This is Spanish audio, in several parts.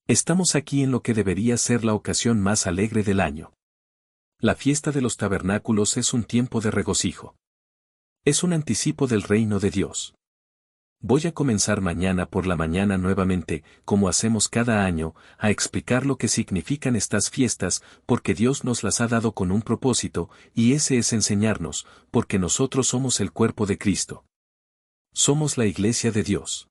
Estamos aquí en lo que debería ser la ocasión más alegre del año. La fiesta de los tabernáculos es un tiempo de regocijo. Es un anticipo del reino de Dios. Voy a comenzar mañana por la mañana nuevamente, como hacemos cada año, a explicar lo que significan estas fiestas, porque Dios nos las ha dado con un propósito, y ese es enseñarnos, porque nosotros somos el cuerpo de Cristo. Somos la iglesia de Dios.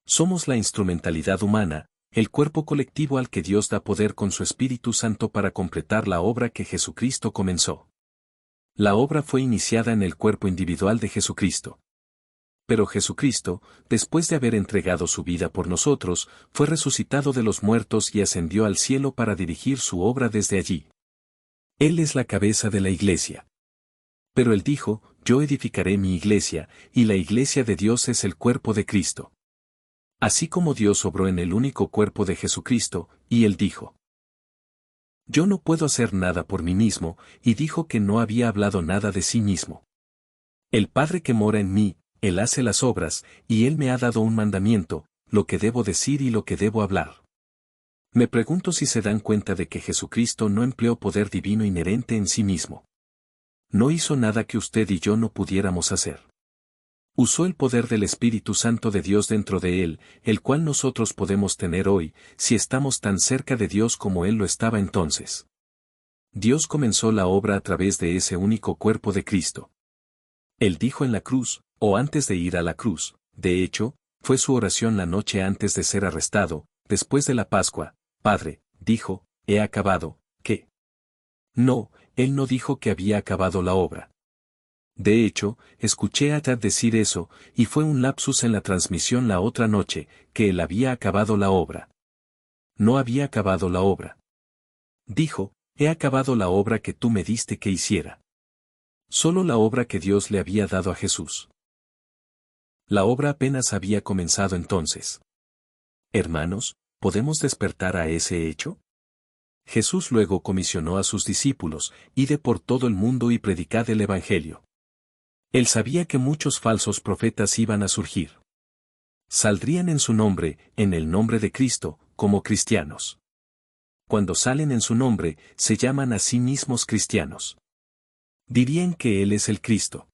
Somos la instrumentalidad humana, el cuerpo colectivo al que Dios da poder con su Espíritu Santo para completar la obra que Jesucristo comenzó. La obra fue iniciada en el cuerpo individual de Jesucristo. Pero Jesucristo, después de haber entregado su vida por nosotros, fue resucitado de los muertos y ascendió al cielo para dirigir su obra desde allí. Él es la cabeza de la iglesia. Pero él dijo, yo edificaré mi iglesia, y la iglesia de Dios es el cuerpo de Cristo. Así como Dios obró en el único cuerpo de Jesucristo, y él dijo, yo no puedo hacer nada por mí mismo, y dijo que no había hablado nada de sí mismo. El Padre que mora en mí, Él hace las obras, y Él me ha dado un mandamiento, lo que debo decir y lo que debo hablar. Me pregunto si se dan cuenta de que Jesucristo no empleó poder divino inherente en sí mismo. No hizo nada que usted y yo no pudiéramos hacer. Usó el poder del Espíritu Santo de Dios dentro de Él, el cual nosotros podemos tener hoy, si estamos tan cerca de Dios como Él lo estaba entonces. Dios comenzó la obra a través de ese único cuerpo de Cristo. Él dijo en la cruz, o antes de ir a la cruz, de hecho, fue su oración la noche antes de ser arrestado, después de la Pascua, Padre, dijo, he acabado, ¿qué? No, Él no dijo que había acabado la obra. De hecho, escuché a Tad decir eso, y fue un lapsus en la transmisión la otra noche, que él había acabado la obra. No había acabado la obra. Dijo, he acabado la obra que tú me diste que hiciera. Solo la obra que Dios le había dado a Jesús. La obra apenas había comenzado entonces. Hermanos, ¿podemos despertar a ese hecho? Jesús luego comisionó a sus discípulos, id por todo el mundo y predicad el Evangelio. Él sabía que muchos falsos profetas iban a surgir. Saldrían en su nombre, en el nombre de Cristo, como cristianos. Cuando salen en su nombre, se llaman a sí mismos cristianos. Dirían que Él es el Cristo.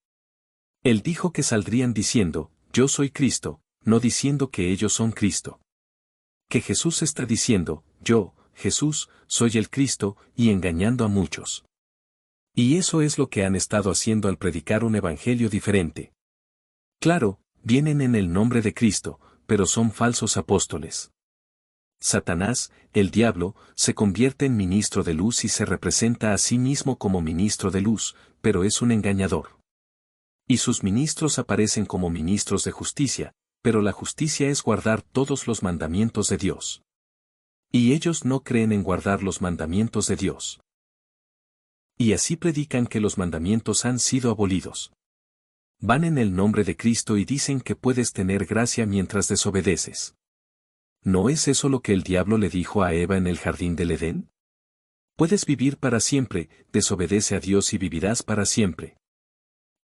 Él dijo que saldrían diciendo, yo soy Cristo, no diciendo que ellos son Cristo. Que Jesús está diciendo, yo, Jesús, soy el Cristo, y engañando a muchos. Y eso es lo que han estado haciendo al predicar un evangelio diferente. Claro, vienen en el nombre de Cristo, pero son falsos apóstoles. Satanás, el diablo, se convierte en ministro de luz y se representa a sí mismo como ministro de luz, pero es un engañador. Y sus ministros aparecen como ministros de justicia, pero la justicia es guardar todos los mandamientos de Dios. Y ellos no creen en guardar los mandamientos de Dios. Y así predican que los mandamientos han sido abolidos. Van en el nombre de Cristo y dicen que puedes tener gracia mientras desobedeces. ¿No es eso lo que el diablo le dijo a Eva en el jardín del Edén? Puedes vivir para siempre, desobedece a Dios y vivirás para siempre.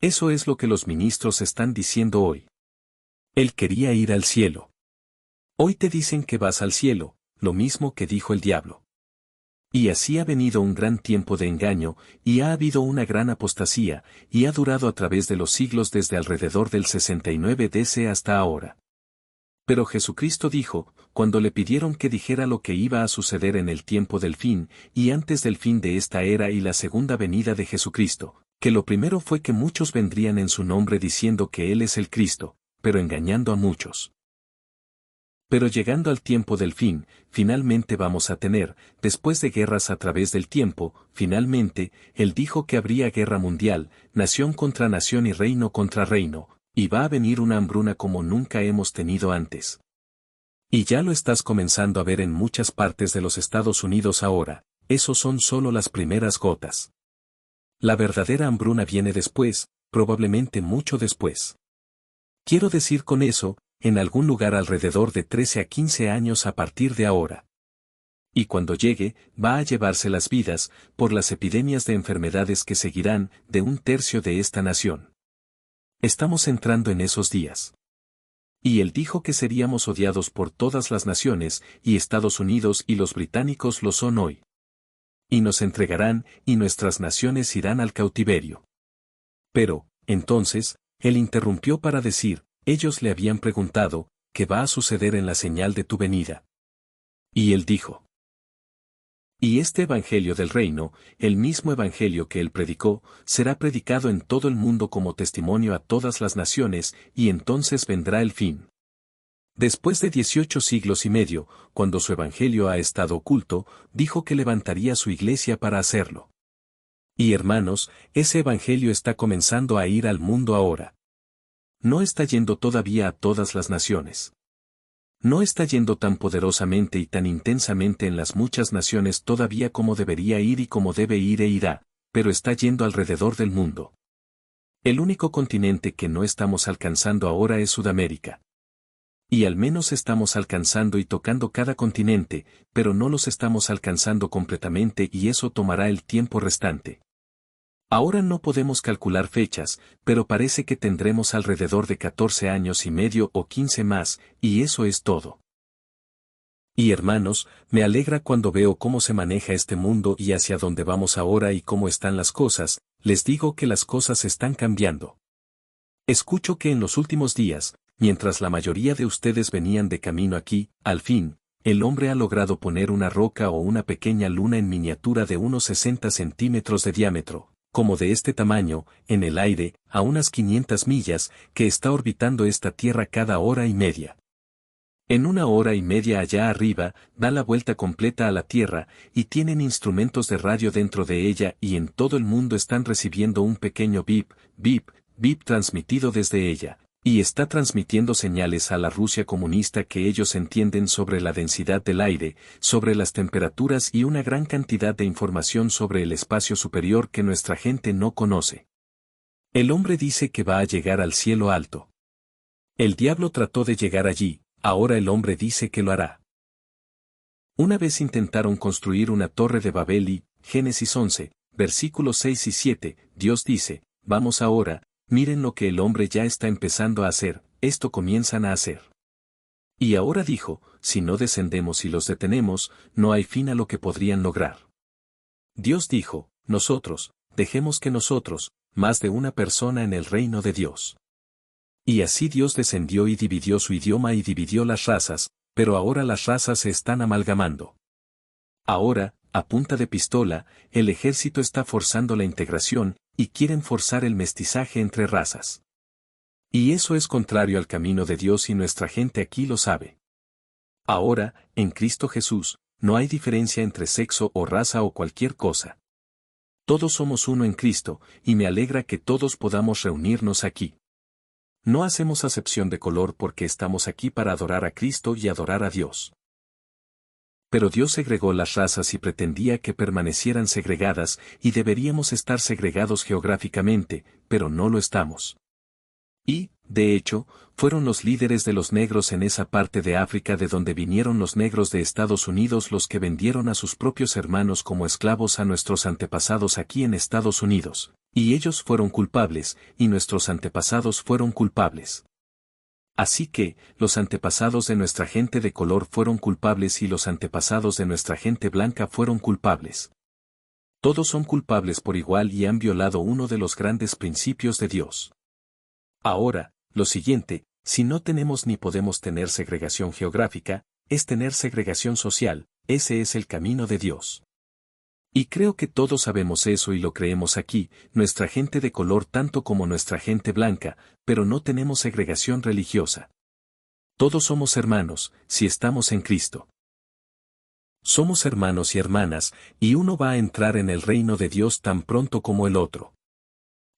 Eso es lo que los ministros están diciendo hoy. Él quería ir al cielo. Hoy te dicen que vas al cielo, lo mismo que dijo el diablo. Y así ha venido un gran tiempo de engaño, y ha habido una gran apostasía, y ha durado a través de los siglos desde alrededor del 69 DC hasta ahora. Pero Jesucristo dijo, cuando le pidieron que dijera lo que iba a suceder en el tiempo del fin, y antes del fin de esta era y la segunda venida de Jesucristo, que lo primero fue que muchos vendrían en su nombre diciendo que Él es el Cristo, pero engañando a muchos. Pero llegando al tiempo del fin, finalmente vamos a tener, después de guerras a través del tiempo, finalmente, Él dijo que habría guerra mundial, nación contra nación y reino contra reino, y va a venir una hambruna como nunca hemos tenido antes. Y ya lo estás comenzando a ver en muchas partes de los Estados Unidos ahora, esos son solo las primeras gotas. La verdadera hambruna viene después, probablemente mucho después. Quiero decir con eso, en algún lugar alrededor de 13 a 15 años a partir de ahora. Y cuando llegue, va a llevarse las vidas, por las epidemias de enfermedades que seguirán, de un tercio de esta nación. Estamos entrando en esos días. Y él dijo que seríamos odiados por todas las naciones, y Estados Unidos y los británicos lo son hoy. Y nos entregarán, y nuestras naciones irán al cautiverio. Pero, entonces, él interrumpió para decir, ellos le habían preguntado, ¿qué va a suceder en la señal de tu venida? Y él dijo. Y este evangelio del reino, el mismo evangelio que él predicó, será predicado en todo el mundo como testimonio a todas las naciones, y entonces vendrá el fin. Después de 18 siglos y medio, cuando su evangelio ha estado oculto, dijo que levantaría su iglesia para hacerlo. Y hermanos, ese evangelio está comenzando a ir al mundo ahora. No está yendo todavía a todas las naciones. No está yendo tan poderosamente y tan intensamente en las muchas naciones todavía como debería ir y como debe ir e irá, pero está yendo alrededor del mundo. El único continente que no estamos alcanzando ahora es Sudamérica. Y al menos estamos alcanzando y tocando cada continente, pero no los estamos alcanzando completamente y eso tomará el tiempo restante. Ahora no podemos calcular fechas, pero parece que tendremos alrededor de 14 años y medio o 15 más, y eso es todo. Y hermanos, me alegra cuando veo cómo se maneja este mundo y hacia dónde vamos ahora y cómo están las cosas, les digo que las cosas están cambiando. Escucho que en los últimos días, mientras la mayoría de ustedes venían de camino aquí, al fin, el hombre ha logrado poner una roca o una pequeña luna en miniatura de unos 60 centímetros de diámetro, como de este tamaño, en el aire, a unas 500 millas, que está orbitando esta Tierra cada hora y media. En una hora y media allá arriba, da la vuelta completa a la Tierra, y tienen instrumentos de radio dentro de ella y en todo el mundo están recibiendo un pequeño bip, bip, bip transmitido desde ella, y está transmitiendo señales a la Rusia comunista que ellos entienden sobre la densidad del aire, sobre las temperaturas y una gran cantidad de información sobre el espacio superior que nuestra gente no conoce. El hombre dice que va a llegar al cielo alto. El diablo trató de llegar allí, ahora el hombre dice que lo hará. Una vez intentaron construir una torre de Babel y, Génesis 11, versículos 6 y 7, Dios dice, vamos ahora, miren lo que el hombre ya está empezando a hacer, esto comienzan a hacer. Y ahora dijo, si no descendemos y los detenemos, no hay fin a lo que podrían lograr. Dios dijo, nosotros, dejemos que nosotros, más de una persona en el reino de Dios. Y así Dios descendió y dividió su idioma y dividió las razas, pero ahora las razas se están amalgamando. Ahora, a punta de pistola, el ejército está forzando la integración, y quieren forzar el mestizaje entre razas. Y eso es contrario al camino de Dios y nuestra gente aquí lo sabe. Ahora, en Cristo Jesús, no hay diferencia entre sexo o raza o cualquier cosa. Todos somos uno en Cristo, y me alegra que todos podamos reunirnos aquí. No hacemos acepción de color porque estamos aquí para adorar a Cristo y adorar a Dios. Pero Dios segregó las razas y pretendía que permanecieran segregadas, y deberíamos estar segregados geográficamente, pero no lo estamos. Y, de hecho, fueron los líderes de los negros en esa parte de África de donde vinieron los negros de Estados Unidos los que vendieron a sus propios hermanos como esclavos a nuestros antepasados aquí en Estados Unidos, y ellos fueron culpables, y nuestros antepasados fueron culpables. Así que, los antepasados de nuestra gente de color fueron culpables y los antepasados de nuestra gente blanca fueron culpables. Todos son culpables por igual y han violado uno de los grandes principios de Dios. Ahora, lo siguiente, si no tenemos ni podemos tener segregación geográfica, es tener segregación social, ese es el camino de Dios. Y creo que todos sabemos eso y lo creemos aquí, nuestra gente de color tanto como nuestra gente blanca, pero no tenemos segregación religiosa. Todos somos hermanos, si estamos en Cristo. Somos hermanos y hermanas, y uno va a entrar en el reino de Dios tan pronto como el otro.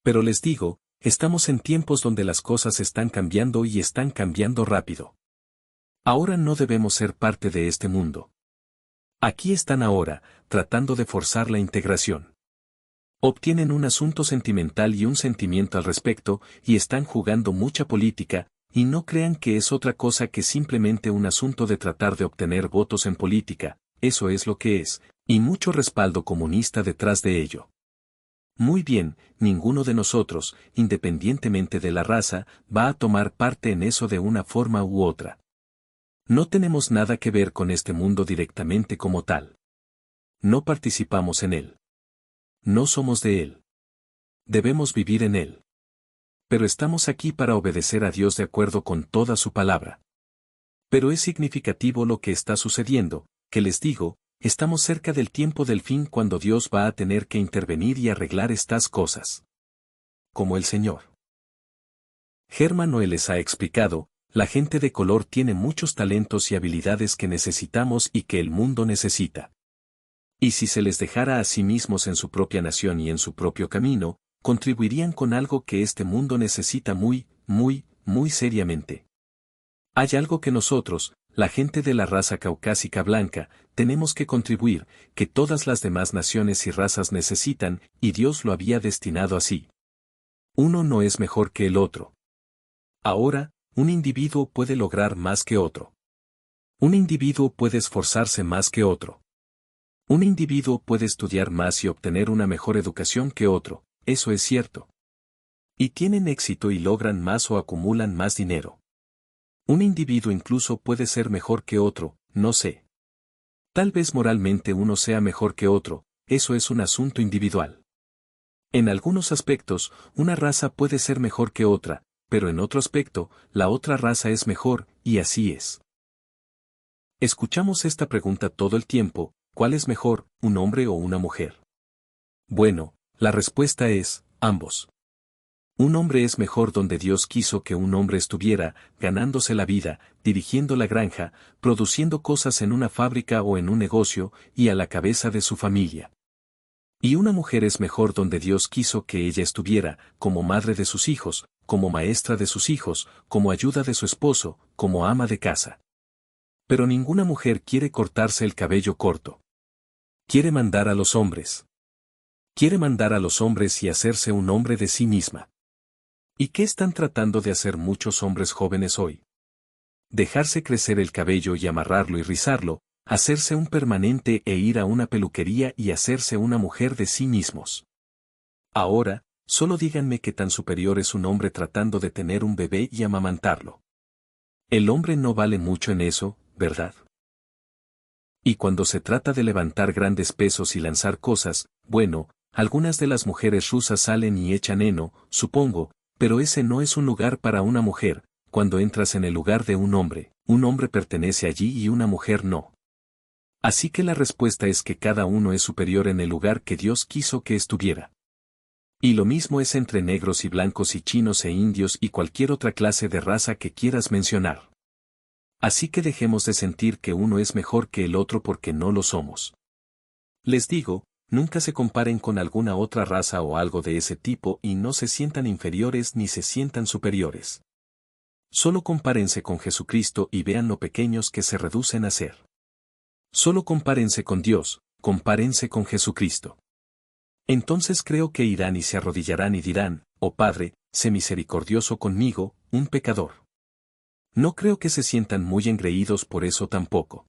Pero les digo, estamos en tiempos donde las cosas están cambiando y están cambiando rápido. Ahora no debemos ser parte de este mundo. Aquí están ahora, tratando de forzar la integración. Obtienen un asunto sentimental y un sentimiento al respecto, y están jugando mucha política, y no crean que es otra cosa que simplemente un asunto de tratar de obtener votos en política, eso es lo que es, y mucho respaldo comunista detrás de ello. Muy bien, ninguno de nosotros, independientemente de la raza, va a tomar parte en eso de una forma u otra. No tenemos nada que ver con este mundo directamente como tal. No participamos en él. No somos de él. Debemos vivir en él. Pero estamos aquí para obedecer a Dios de acuerdo con toda su palabra. Pero es significativo lo que está sucediendo, que les digo, estamos cerca del tiempo del fin cuando Dios va a tener que intervenir y arreglar estas cosas. Como el Señor Herman Noé les ha explicado, la gente de color tiene muchos talentos y habilidades que necesitamos y que el mundo necesita. Y si se les dejara a sí mismos en su propia nación y en su propio camino, contribuirían con algo que este mundo necesita muy, muy, muy seriamente. Hay algo que nosotros, la gente de la raza caucásica blanca, tenemos que contribuir, que todas las demás naciones y razas necesitan, y Dios lo había destinado así. Uno no es mejor que el otro. Ahora, un individuo puede lograr más que otro. Un individuo puede esforzarse más que otro. Un individuo puede estudiar más y obtener una mejor educación que otro, eso es cierto. Y tienen éxito y logran más o acumulan más dinero. Un individuo incluso puede ser mejor que otro, no sé. Tal vez moralmente uno sea mejor que otro, eso es un asunto individual. En algunos aspectos, una raza puede ser mejor que otra, pero en otro aspecto, la otra raza es mejor, y así es. Escuchamos esta pregunta todo el tiempo, ¿cuál es mejor, un hombre o una mujer? Bueno, la respuesta es, ambos. Un hombre es mejor donde Dios quiso que un hombre estuviera, ganándose la vida, dirigiendo la granja, produciendo cosas en una fábrica o en un negocio, y a la cabeza de su familia. Y una mujer es mejor donde Dios quiso que ella estuviera, como madre de sus hijos, como maestra de sus hijos, como ayuda de su esposo, como ama de casa. Pero ninguna mujer quiere cortarse el cabello corto. Quiere mandar a los hombres. Quiere mandar a los hombres y hacerse un hombre de sí misma. ¿Y qué están tratando de hacer muchos hombres jóvenes hoy? Dejarse crecer el cabello y amarrarlo y rizarlo, hacerse un permanente e ir a una peluquería y hacerse una mujer de sí mismos. Ahora, solo díganme qué tan superior es un hombre tratando de tener un bebé y amamantarlo. El hombre no vale mucho en eso, ¿verdad? Y cuando se trata de levantar grandes pesos y lanzar cosas, bueno, algunas de las mujeres rusas salen y echan heno, supongo, pero ese no es un lugar para una mujer, cuando entras en el lugar de un hombre pertenece allí y una mujer no. Así que la respuesta es que cada uno es superior en el lugar que Dios quiso que estuviera. Y lo mismo es entre negros y blancos y chinos e indios y cualquier otra clase de raza que quieras mencionar. Así que dejemos de sentir que uno es mejor que el otro porque no lo somos. Les digo, nunca se comparen con alguna otra raza o algo de ese tipo y no se sientan inferiores ni se sientan superiores. Solo compárense con Jesucristo y vean lo pequeños que se reducen a ser. Solo compárense con Dios, compárense con Jesucristo. Entonces creo que irán y se arrodillarán y dirán, oh Padre, sé misericordioso conmigo, un pecador. No creo que se sientan muy engreídos por eso tampoco.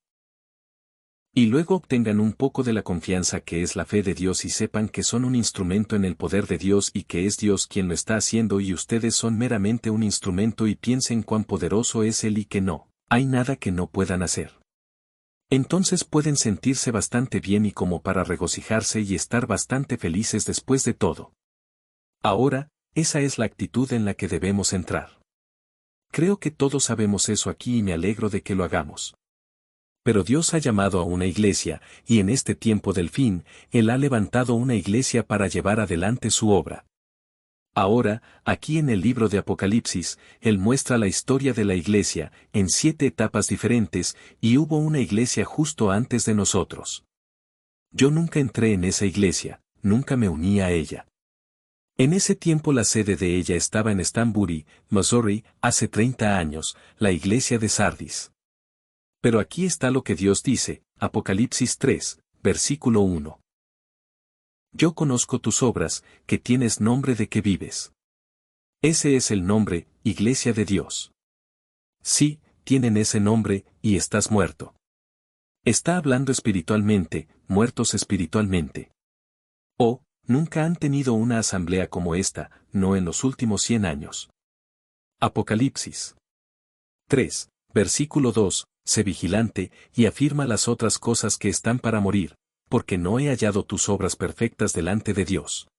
Y luego obtengan un poco de la confianza que es la fe de Dios y sepan que son un instrumento en el poder de Dios y que es Dios quien lo está haciendo y ustedes son meramente un instrumento y piensen cuán poderoso es Él y que no hay nada que no puedan hacer. Entonces pueden sentirse bastante bien y como para regocijarse y estar bastante felices después de todo. Ahora, esa es la actitud en la que debemos entrar. Creo que todos sabemos eso aquí y me alegro de que lo hagamos. Pero Dios ha llamado a una iglesia, y en este tiempo del fin, Él ha levantado una iglesia para llevar adelante su obra. Ahora, aquí en el libro de Apocalipsis, Él muestra la historia de la iglesia, en 7 etapas diferentes, y hubo una iglesia justo antes de nosotros. Yo nunca entré en esa iglesia, nunca me uní a ella. En ese tiempo la sede de ella estaba en Stanbury, Missouri, hace 30 años, la iglesia de Sardis. Pero aquí está lo que Dios dice, Apocalipsis 3, versículo 1. Yo conozco tus obras, que tienes nombre de que vives. Ese es el nombre, Iglesia de Dios. Sí, tienen ese nombre, y estás muerto. Está hablando espiritualmente, muertos espiritualmente. Oh, Nunca han tenido una asamblea como esta, no en los últimos 100 años. Apocalipsis 3, versículo 2, sé vigilante, y afirma las otras cosas que están para morir, porque no he hallado tus obras perfectas delante de Dios.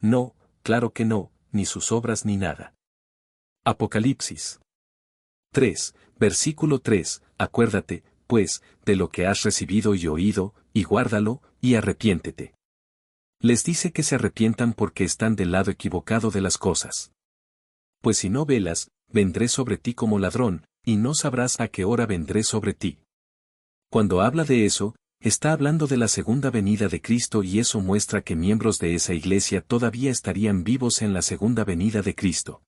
No, claro que no, ni sus obras ni nada. Apocalipsis 3, versículo 3, acuérdate, pues, de lo que has recibido y oído, y guárdalo, y arrepiéntete. Les dice que se arrepientan porque están del lado equivocado de las cosas. Pues si no velas, vendré sobre ti como ladrón, y no sabrás a qué hora vendré sobre ti. Cuando habla de eso, está hablando de la segunda venida de Cristo y eso muestra que miembros de esa iglesia todavía estarían vivos en la segunda venida de Cristo.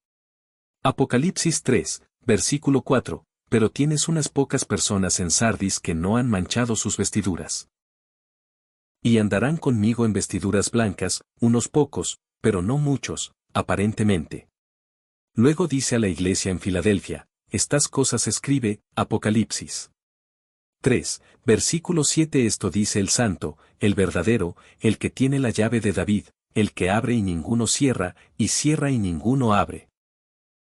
Apocalipsis 3, versículo 4, pero tienes unas pocas personas en Sardis que no han manchado sus vestiduras. Y andarán conmigo en vestiduras blancas, unos pocos, pero no muchos, aparentemente. Luego dice a la iglesia en Filadelfia, estas cosas escribe, Apocalipsis 3, versículo 7 esto dice el santo, el verdadero, el que tiene la llave de David, el que abre y ninguno cierra, y cierra y ninguno abre.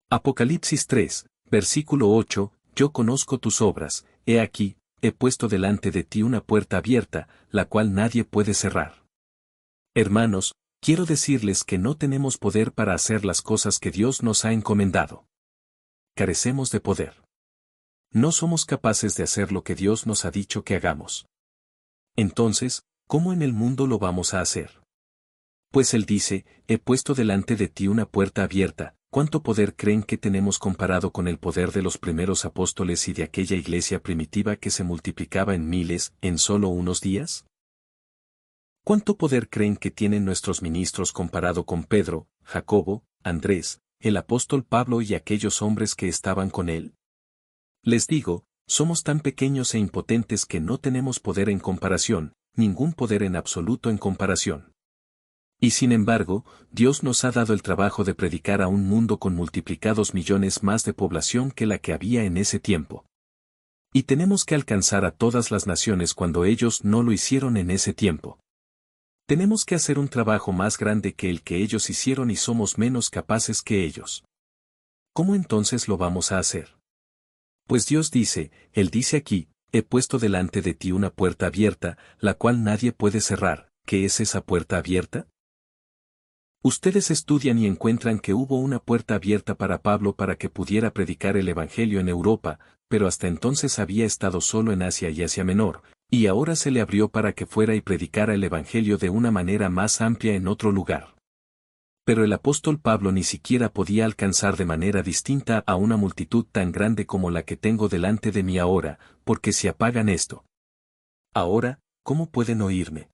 Apocalipsis 3, versículo 8, yo conozco tus obras, he aquí, he puesto delante de ti una puerta abierta, la cual nadie puede cerrar. Hermanos, quiero decirles que no tenemos poder para hacer las cosas que Dios nos ha encomendado. Carecemos de poder. No somos capaces de hacer lo que Dios nos ha dicho que hagamos. Entonces, ¿cómo en el mundo lo vamos a hacer? Pues Él dice, he puesto delante de ti una puerta abierta. ¿Cuánto poder creen que tenemos comparado con el poder de los primeros apóstoles y de aquella iglesia primitiva que se multiplicaba en miles en solo unos días? ¿Cuánto poder creen que tienen nuestros ministros comparado con Pedro, Jacobo, Andrés, el apóstol Pablo y aquellos hombres que estaban con él? Les digo, somos tan pequeños e impotentes que no tenemos poder en comparación, ningún poder en absoluto en comparación. Y sin embargo, Dios nos ha dado el trabajo de predicar a un mundo con multiplicados millones más de población que la que había en ese tiempo. Y tenemos que alcanzar a todas las naciones cuando ellos no lo hicieron en ese tiempo. Tenemos que hacer un trabajo más grande que el que ellos hicieron y somos menos capaces que ellos. ¿Cómo entonces lo vamos a hacer? Pues Dios dice, Él dice aquí, he puesto delante de ti una puerta abierta, la cual nadie puede cerrar. ¿Qué es esa puerta abierta? Ustedes estudian y encuentran que hubo una puerta abierta para Pablo para que pudiera predicar el Evangelio en Europa, pero hasta entonces había estado solo en Asia y Asia Menor, y ahora se le abrió para que fuera y predicara el Evangelio de una manera más amplia en otro lugar. Pero el apóstol Pablo ni siquiera podía alcanzar de manera distinta a una multitud tan grande como la que tengo delante de mí ahora, porque si apagan esto. Ahora, ¿cómo pueden oírme?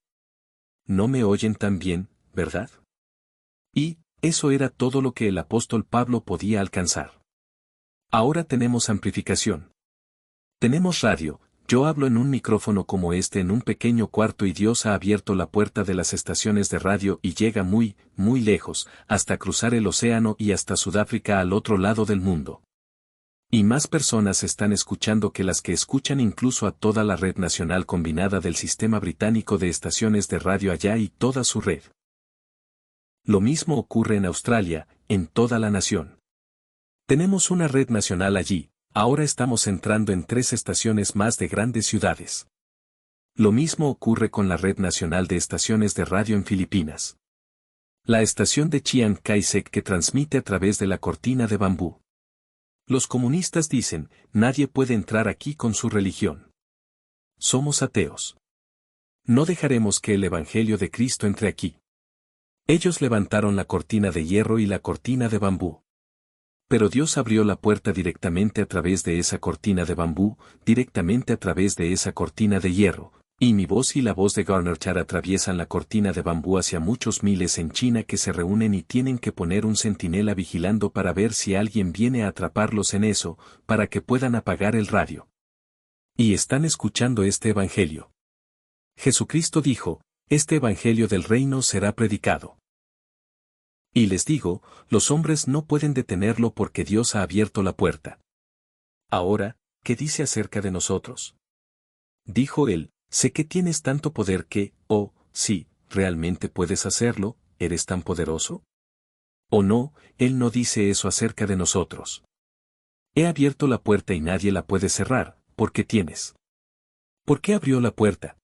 No me oyen tan bien, ¿verdad? Y, eso era todo lo que el apóstol Pablo podía alcanzar. Ahora tenemos amplificación. Tenemos radio, yo hablo en un micrófono como este en un pequeño cuarto y Dios ha abierto la puerta de las estaciones de radio y llega muy, muy lejos, hasta cruzar el océano y hasta Sudáfrica al otro lado del mundo. Y más personas están escuchando que las que escuchan incluso a toda la red nacional combinada del sistema británico de estaciones de radio allá y toda su red. Lo mismo ocurre en Australia, en toda la nación. Tenemos una red nacional allí, ahora estamos entrando en 3 estaciones más de grandes ciudades. Lo mismo ocurre con la red nacional de estaciones de radio en Filipinas. La estación de Chiang Kai-shek que transmite a través de la cortina de bambú. Los comunistas dicen, nadie puede entrar aquí con su religión. Somos ateos. No dejaremos que el Evangelio de Cristo entre aquí. Ellos levantaron la cortina de hierro y la cortina de bambú. Pero Dios abrió la puerta directamente a través de esa cortina de bambú, directamente a través de esa cortina de hierro, y mi voz y la voz de Garner Char atraviesan la cortina de bambú hacia muchos miles en China que se reúnen y tienen que poner un centinela vigilando para ver si alguien viene a atraparlos en eso, para que puedan apagar el radio. Y están escuchando este evangelio. Jesucristo dijo, este evangelio del reino será predicado. Y les digo, los hombres no pueden detenerlo porque Dios ha abierto la puerta. Ahora, ¿qué dice acerca de nosotros? Dijo él, sé que tienes tanto poder que, oh, sí, ¿realmente puedes hacerlo? ¿Eres tan poderoso? ¿O no? Él no dice eso acerca de nosotros. He abierto la puerta y nadie la puede cerrar, ¿por qué tienes? ¿Por qué abrió la puerta?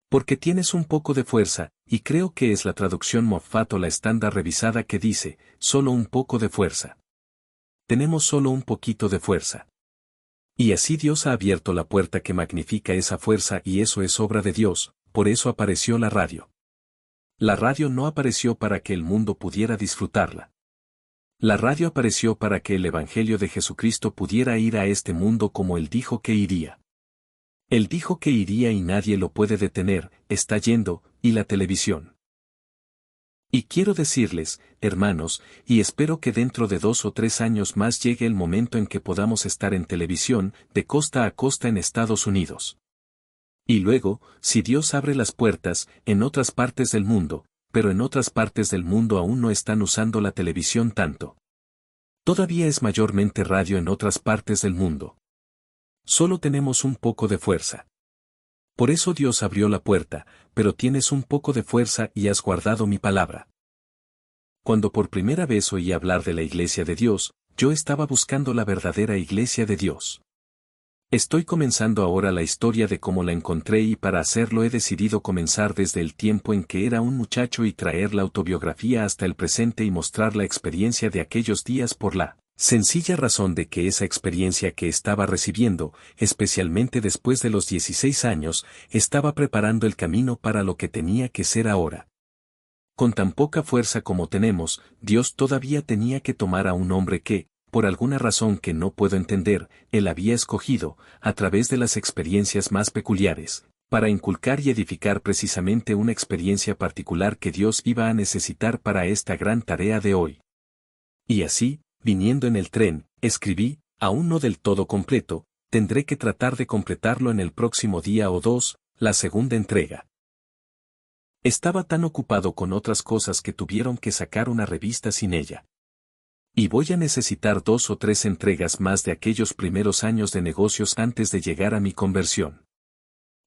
Porque tienes un poco de fuerza, y creo que es la traducción Moffat o la estándar revisada que dice, solo un poco de fuerza. Tenemos solo un poquito de fuerza. Y así Dios ha abierto la puerta que magnifica esa fuerza y eso es obra de Dios, por eso apareció la radio. La radio no apareció para que el mundo pudiera disfrutarla. La radio apareció para que el Evangelio de Jesucristo pudiera ir a este mundo como Él dijo que iría. Él dijo que iría y nadie lo puede detener, está yendo, y la televisión. Y quiero decirles, hermanos, y espero que dentro de 2 o 3 años más llegue el momento en que podamos estar en televisión, de costa a costa en Estados Unidos. Y luego, si Dios abre las puertas, en otras partes del mundo, pero en otras partes del mundo aún no están usando la televisión tanto. Todavía es mayormente radio en otras partes del mundo. Solo tenemos un poco de fuerza. Por eso Dios abrió la puerta, pero tienes un poco de fuerza y has guardado mi palabra. Cuando por primera vez oí hablar de la Iglesia de Dios, yo estaba buscando la verdadera Iglesia de Dios. Estoy comenzando ahora la historia de cómo la encontré y para hacerlo he decidido comenzar desde el tiempo en que era un muchacho y traer la autobiografía hasta el presente y mostrar la experiencia de aquellos días por la sencilla razón de que esa experiencia que estaba recibiendo, especialmente después de los 16 años, estaba preparando el camino para lo que tenía que ser ahora. Con tan poca fuerza como tenemos, Dios todavía tenía que tomar a un hombre que, por alguna razón que no puedo entender, Él había escogido, a través de las experiencias más peculiares, para inculcar y edificar precisamente una experiencia particular que Dios iba a necesitar para esta gran tarea de hoy. Y así, viniendo en el tren, escribí, aún no del todo completo, tendré que tratar de completarlo en el próximo día o 2, la segunda entrega. Estaba tan ocupado con otras cosas que tuvieron que sacar una revista sin ella. Y voy a necesitar 2 o 3 entregas más de aquellos primeros años de negocios antes de llegar a mi conversión.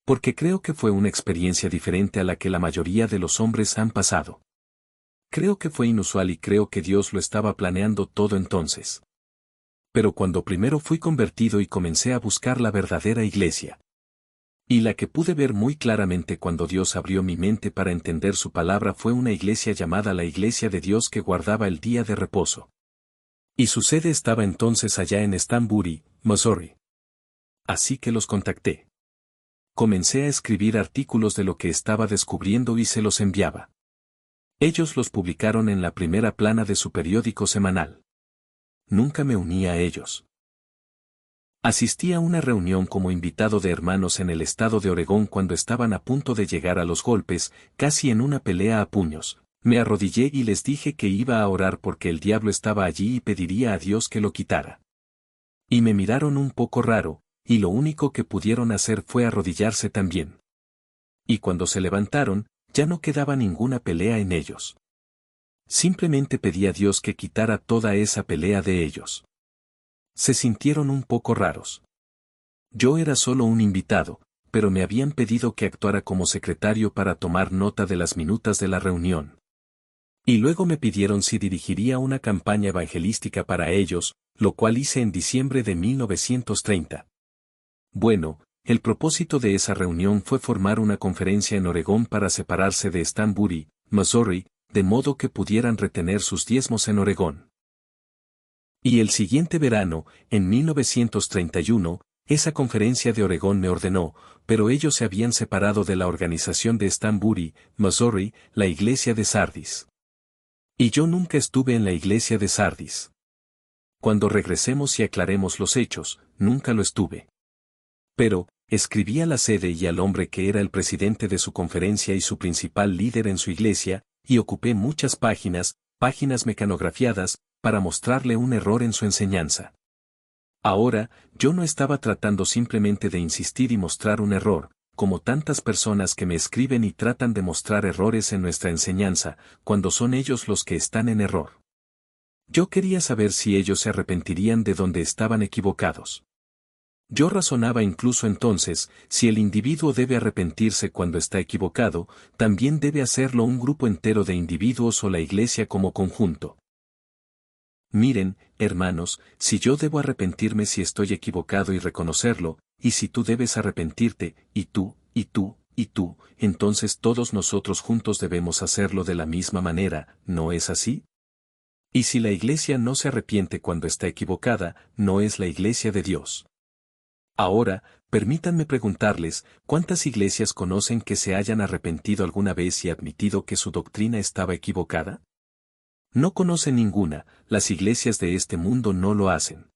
Porque creo que fue una experiencia diferente a la que la mayoría de los hombres han pasado. Creo que fue inusual y creo que Dios lo estaba planeando todo entonces. Pero cuando primero fui convertido y comencé a buscar la verdadera iglesia, y la que pude ver muy claramente cuando Dios abrió mi mente para entender su palabra fue una iglesia llamada la Iglesia de Dios que guardaba el día de reposo. Y su sede estaba entonces allá en Stanbury, Missouri. Así que los contacté. Comencé a escribir artículos de lo que estaba descubriendo y se los enviaba. Ellos los publicaron en la primera plana de su periódico semanal. Nunca me uní a ellos. Asistí a una reunión como invitado de hermanos en el estado de Oregón cuando estaban a punto de llegar a los golpes, casi en una pelea a puños. Me arrodillé y les dije que iba a orar porque el diablo estaba allí y pediría a Dios que lo quitara. Y me miraron un poco raro, y lo único que pudieron hacer fue arrodillarse también. Y cuando se levantaron, ya no quedaba ninguna pelea en ellos. Simplemente pedí a Dios que quitara toda esa pelea de ellos. Se sintieron un poco raros. Yo era solo un invitado, pero me habían pedido que actuara como secretario para tomar nota de las minutas de la reunión. Y luego me pidieron si dirigiría una campaña evangelística para ellos, lo cual hice en diciembre de 1930. Bueno, el propósito de esa reunión fue formar una conferencia en Oregón para separarse de Stanbury, Missouri, de modo que pudieran retener sus diezmos en Oregón. Y el siguiente verano, en 1931, esa conferencia de Oregón me ordenó, pero ellos se habían separado de la organización de Stanbury, Missouri, la iglesia de Sardis. Y yo nunca estuve en la iglesia de Sardis. Cuando regresemos y aclaremos los hechos, nunca lo estuve. Pero, escribí a la sede y al hombre que era el presidente de su conferencia y su principal líder en su iglesia, y ocupé muchas páginas mecanografiadas, para mostrarle un error en su enseñanza. Ahora, yo no estaba tratando simplemente de insistir y mostrar un error, como tantas personas que me escriben y tratan de mostrar errores en nuestra enseñanza, cuando son ellos los que están en error. Yo quería saber si ellos se arrepentirían de donde estaban equivocados. Yo razonaba incluso entonces, si el individuo debe arrepentirse cuando está equivocado, también debe hacerlo un grupo entero de individuos o la iglesia como conjunto. Miren, hermanos, si yo debo arrepentirme si estoy equivocado y reconocerlo, y si tú debes arrepentirte, y tú, y tú, y tú, entonces todos nosotros juntos debemos hacerlo de la misma manera, ¿no es así? Y si la iglesia no se arrepiente cuando está equivocada, no es la iglesia de Dios. Ahora, permítanme preguntarles, ¿cuántas iglesias conocen que se hayan arrepentido alguna vez y admitido que su doctrina estaba equivocada? No conocen ninguna, las iglesias de este mundo no lo hacen.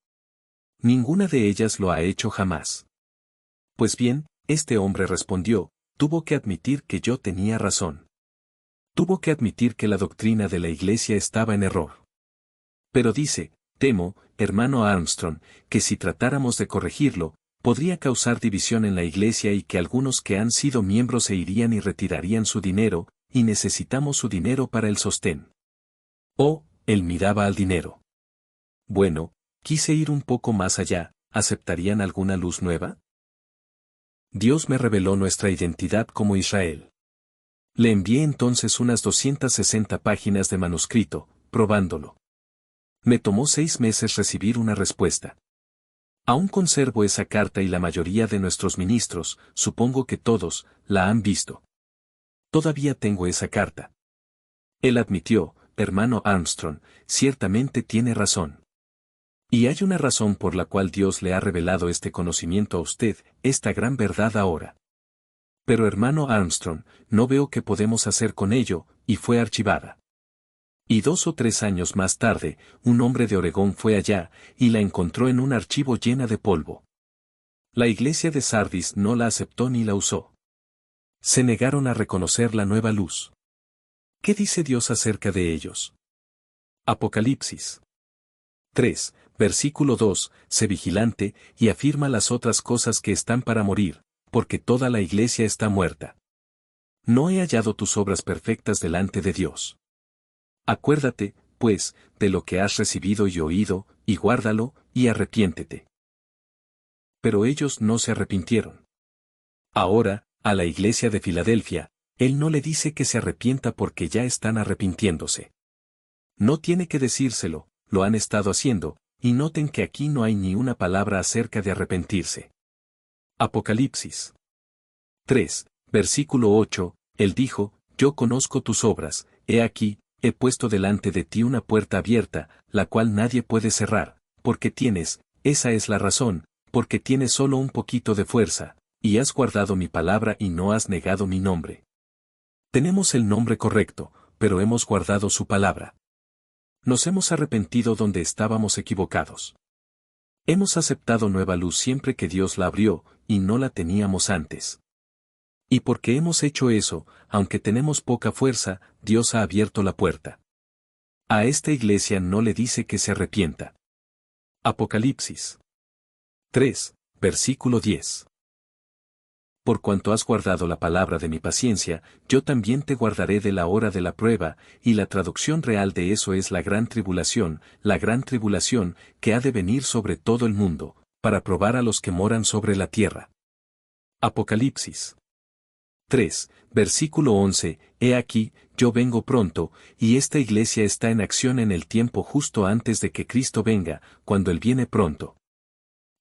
Ninguna de ellas lo ha hecho jamás. Pues bien, este hombre respondió, tuvo que admitir que yo tenía razón. Tuvo que admitir que la doctrina de la iglesia estaba en error. Pero dice, temo, hermano Armstrong, que si tratáramos de corregirlo, podría causar división en la iglesia y que algunos que han sido miembros se irían y retirarían su dinero, y necesitamos su dinero para el sostén. Oh, él miraba al dinero. Bueno, quise ir un poco más allá, ¿aceptarían alguna luz nueva? Dios me reveló nuestra identidad como Israel. Le envié entonces unas 260 páginas de manuscrito, probándolo. Me tomó 6 meses recibir una respuesta. Aún conservo esa carta y la mayoría de nuestros ministros, supongo que todos, la han visto. Todavía tengo esa carta. Él admitió, hermano Armstrong, ciertamente tiene razón. Y hay una razón por la cual Dios le ha revelado este conocimiento a usted, esta gran verdad ahora. Pero hermano Armstrong, no veo qué podemos hacer con ello, y fue archivada. Y 2 o 3 años más tarde, un hombre de Oregón fue allá, y la encontró en un archivo llena de polvo. La iglesia de Sardis no la aceptó ni la usó. Se negaron a reconocer la nueva luz. ¿Qué dice Dios acerca de ellos? Apocalipsis 3, versículo 2, sé vigilante, y afirma las otras cosas que están para morir, porque toda la iglesia está muerta. No he hallado tus obras perfectas delante de Dios. Acuérdate, pues, de lo que has recibido y oído, y guárdalo, y arrepiéntete. Pero ellos no se arrepintieron. Ahora, a la iglesia de Filadelfia, él no le dice que se arrepienta porque ya están arrepintiéndose. No tiene que decírselo, lo han estado haciendo, y noten que aquí no hay ni una palabra acerca de arrepentirse. Apocalipsis 3, versículo 8, él dijo, yo conozco tus obras, he aquí, he puesto delante de ti una puerta abierta, la cual nadie puede cerrar, porque tienes, esa es la razón, porque tienes solo un poquito de fuerza, y has guardado mi palabra y no has negado mi nombre. Tenemos el nombre correcto, pero hemos guardado su palabra. Nos hemos arrepentido donde estábamos equivocados. Hemos aceptado nueva luz siempre que Dios la abrió, y no la teníamos antes. Y porque hemos hecho eso, aunque tenemos poca fuerza, Dios ha abierto la puerta. A esta iglesia no le dice que se arrepienta. Apocalipsis 3, versículo 10. Por cuanto has guardado la palabra de mi paciencia, yo también te guardaré de la hora de la prueba, y la traducción real de eso es la gran tribulación que ha de venir sobre todo el mundo, para probar a los que moran sobre la tierra. Apocalipsis 3, versículo 11, he aquí, yo vengo pronto, y esta iglesia está en acción en el tiempo justo antes de que Cristo venga, cuando Él viene pronto.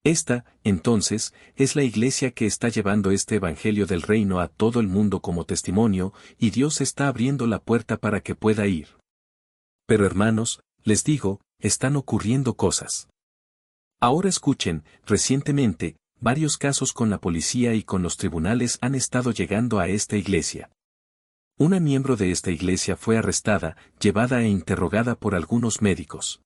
Esta, entonces, es la iglesia que está llevando este evangelio del reino a todo el mundo como testimonio, y Dios está abriendo la puerta para que pueda ir. Pero hermanos, les digo, están ocurriendo cosas. Ahora escuchen, recientemente, varios casos con la policía y con los tribunales han estado llegando a esta iglesia. Una miembro de esta iglesia fue arrestada, llevada e interrogada por algunos médicos.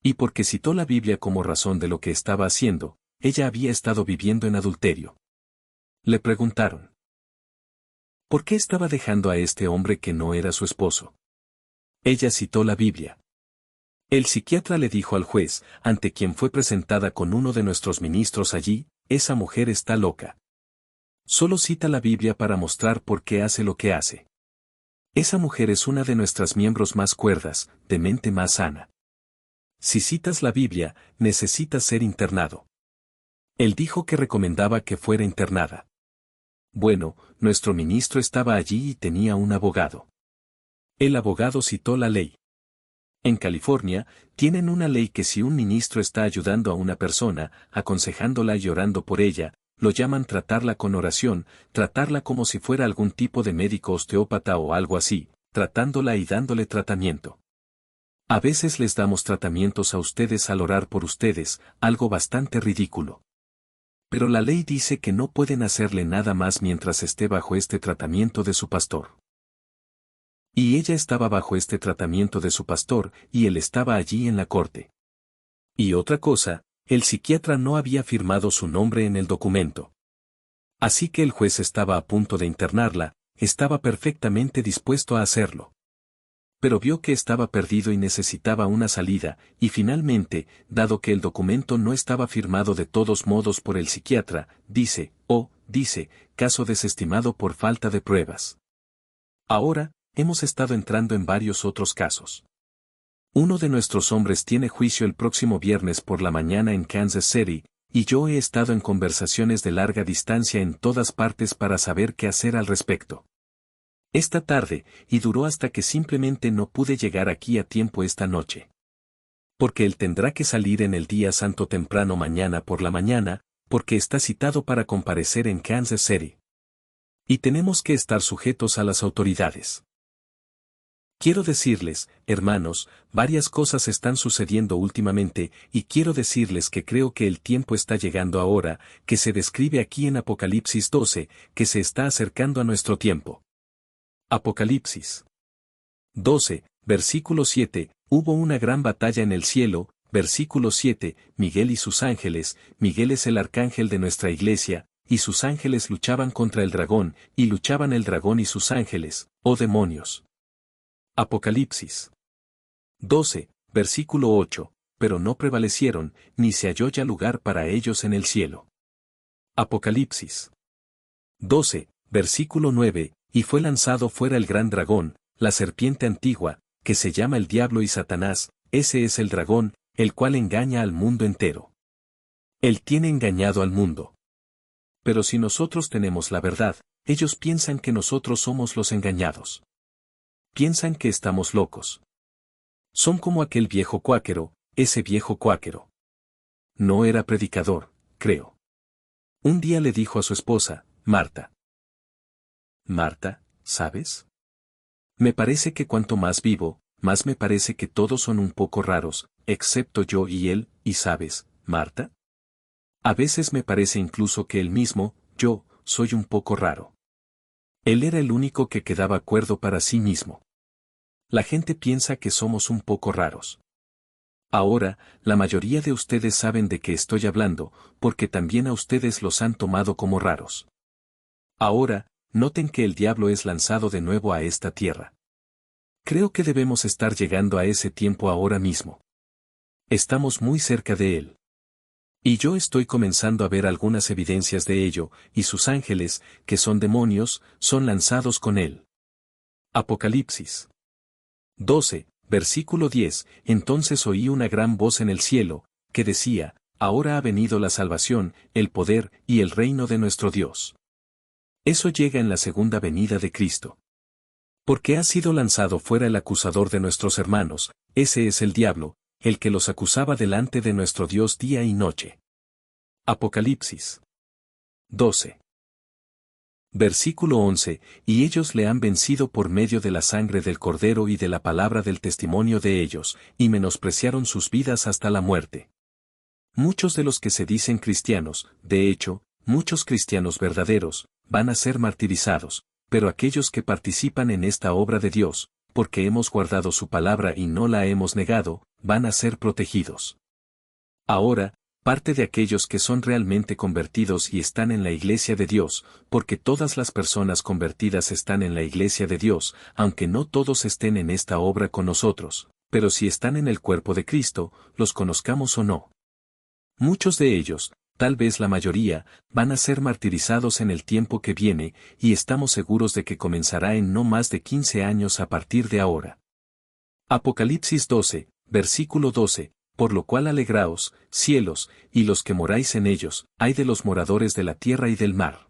Y porque citó la Biblia como razón de lo que estaba haciendo, ella había estado viviendo en adulterio. Le preguntaron: ¿por qué estaba dejando a este hombre que no era su esposo? Ella citó la Biblia. El psiquiatra le dijo al juez, ante quien fue presentada con uno de nuestros ministros allí, esa mujer está loca. Solo cita la Biblia para mostrar por qué hace lo que hace. Esa mujer es una de nuestras miembros más cuerdas, de mente más sana. Si citas la Biblia, necesitas ser internado. Él dijo que recomendaba que fuera internada. Bueno, nuestro ministro estaba allí y tenía un abogado. El abogado citó la ley. En California, tienen una ley que si un ministro está ayudando a una persona, aconsejándola y orando por ella, lo llaman tratarla con oración, tratarla como si fuera algún tipo de médico osteópata o algo así, tratándola y dándole tratamiento. A veces les damos tratamientos a ustedes al orar por ustedes, algo bastante ridículo. Pero la ley dice que no pueden hacerle nada más mientras esté bajo este tratamiento de su pastor. Y ella estaba bajo este tratamiento de su pastor, y él estaba allí en la corte. Y otra cosa, el psiquiatra no había firmado su nombre en el documento. Así que el juez estaba a punto de internarla, estaba perfectamente dispuesto a hacerlo. Pero vio que estaba perdido y necesitaba una salida, y finalmente, dado que el documento no estaba firmado de todos modos por el psiquiatra, dice, caso desestimado por falta de pruebas. Ahora, hemos estado entrando en varios otros casos. Uno de nuestros hombres tiene juicio el próximo viernes por la mañana en Kansas City, y yo he estado en conversaciones de larga distancia en todas partes para saber qué hacer al respecto. Esta tarde, y duró hasta que simplemente no pude llegar aquí a tiempo esta noche. Porque él tendrá que salir en el día santo temprano mañana por la mañana, porque está citado para comparecer en Kansas City. Y tenemos que estar sujetos a las autoridades. Quiero decirles, hermanos, varias cosas están sucediendo últimamente, y quiero decirles que creo que el tiempo está llegando ahora, que se describe aquí en Apocalipsis 12, que se está acercando a nuestro tiempo. Apocalipsis 12, versículo 7, hubo una gran batalla en el cielo, versículo 7, Miguel y sus ángeles, Miguel es el arcángel de nuestra iglesia, y sus ángeles luchaban contra el dragón, y luchaban el dragón y sus ángeles, oh demonios. Apocalipsis 12, versículo 8, pero no prevalecieron, ni se halló ya lugar para ellos en el cielo. Apocalipsis 12, versículo 9, y fue lanzado fuera el gran dragón, la serpiente antigua, que se llama el diablo y Satanás, ese es el dragón, el cual engaña al mundo entero. Él tiene engañado al mundo. Pero si nosotros tenemos la verdad, ellos piensan que nosotros somos los engañados. Piensan que estamos locos. Son como aquel viejo cuáquero, ese viejo cuáquero. No era predicador, creo. Un día le dijo a su esposa, Marta. Marta, ¿sabes? Me parece que cuanto más vivo, más me parece que todos son un poco raros, excepto yo y él, y sabes, Marta. A veces me parece incluso que él mismo, yo, soy un poco raro. Él era el único que quedaba cuerdo para sí mismo. La gente piensa que somos un poco raros. Ahora, la mayoría de ustedes saben de qué estoy hablando, porque también a ustedes los han tomado como raros. Ahora, noten que el diablo es lanzado de nuevo a esta tierra. Creo que debemos estar llegando a ese tiempo ahora mismo. Estamos muy cerca de él. Y yo estoy comenzando a ver algunas evidencias de ello, y sus ángeles, que son demonios, son lanzados con él. Apocalipsis 12, versículo 10, entonces oí una gran voz en el cielo, que decía, ahora ha venido la salvación, el poder y el reino de nuestro Dios. Eso llega en la segunda venida de Cristo. Porque ha sido lanzado fuera el acusador de nuestros hermanos, ese es el diablo, el que los acusaba delante de nuestro Dios día y noche. Apocalipsis 12. Versículo 11, y ellos le han vencido por medio de la sangre del Cordero y de la palabra del testimonio de ellos, y menospreciaron sus vidas hasta la muerte. Muchos de los que se dicen cristianos, de hecho, muchos cristianos verdaderos, van a ser martirizados, pero aquellos que participan en esta obra de Dios, porque hemos guardado su palabra y no la hemos negado, van a ser protegidos. Ahora, parte de aquellos que son realmente convertidos y están en la iglesia de Dios, porque todas las personas convertidas están en la iglesia de Dios, aunque no todos estén en esta obra con nosotros, pero si están en el cuerpo de Cristo, los conozcamos o no. Muchos de ellos, tal vez la mayoría, van a ser martirizados en el tiempo que viene, y estamos seguros de que comenzará en no más de 15 años a partir de ahora. Apocalipsis 12, versículo 12, Por lo cual alegraos, cielos, y los que moráis en ellos, ay de los moradores de la tierra y del mar.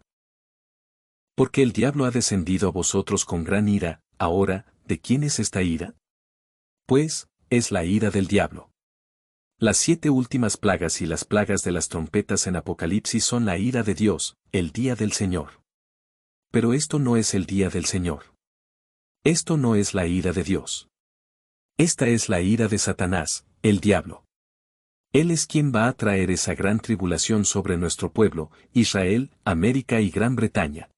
Porque el diablo ha descendido a vosotros con gran ira. Ahora, ¿de quién es esta ira? Pues, es la ira del diablo. Las 7 últimas plagas y las plagas de las trompetas en Apocalipsis son la ira de Dios, el día del Señor. Pero esto no es el día del Señor. Esto no es la ira de Dios. Esta es la ira de Satanás, el diablo. Él es quien va a traer esa gran tribulación sobre nuestro pueblo, Israel, América y Gran Bretaña.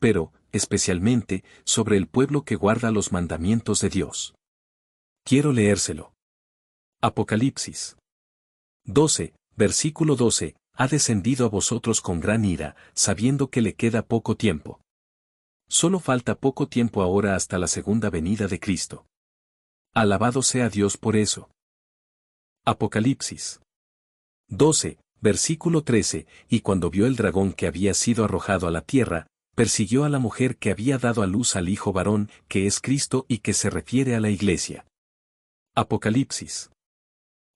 Pero, especialmente, sobre el pueblo que guarda los mandamientos de Dios. Quiero leérselo. Apocalipsis 12, versículo 12, ha descendido a vosotros con gran ira, sabiendo que le queda poco tiempo. Solo falta poco tiempo ahora hasta la segunda venida de Cristo. Alabado sea Dios por eso. Apocalipsis 12, versículo 13, y cuando vio el dragón que había sido arrojado a la tierra, persiguió a la mujer que había dado a luz al hijo varón, que es Cristo y que se refiere a la iglesia. Apocalipsis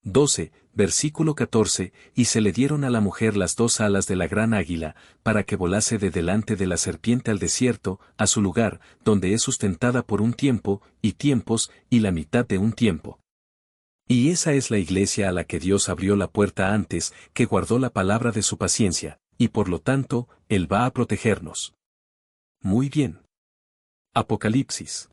12, versículo 14, y se le dieron a la mujer las 2 alas de la gran águila, para que volase de delante de la serpiente al desierto, a su lugar, donde es sustentada por un tiempo, y tiempos, y la mitad de un tiempo. Y esa es la iglesia a la que Dios abrió la puerta antes, que guardó la palabra de su paciencia, y por lo tanto, Él va a protegernos. Muy bien. Apocalipsis